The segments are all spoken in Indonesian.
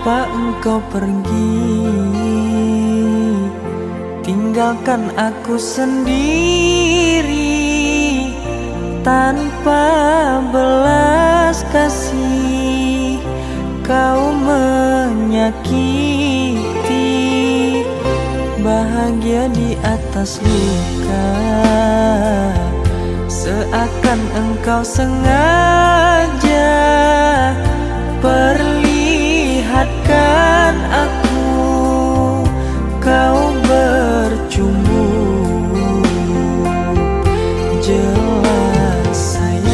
Mengapa engkau pergi, tinggalkan aku sendiri tanpa belas kasih? Kau menyakiti, bahagia di atas luka, seakan engkau sengaja perlihatkan aku kau bercumbu. Jelas sayang,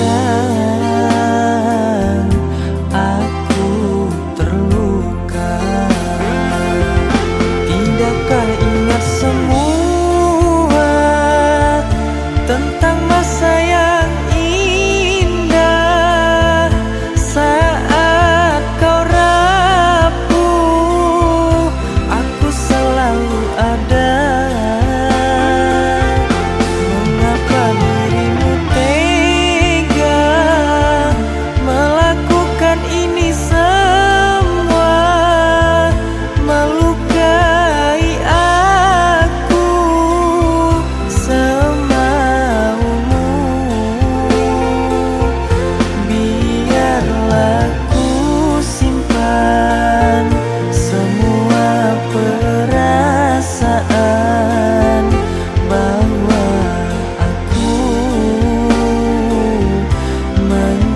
aku terluka. Tidakkah ingat semua tentang masa yang indah, saat kau rapuh aku selalu ada. Mengapa dirimu tega melakukan ini semua, melukai aku semaumu? Biarlah ku simpan semua perasaan bahwa aku mencintaimu.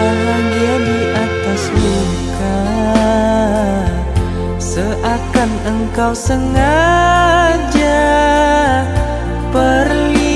Bahagia di atas luka, seakan engkau sengaja perlihatkan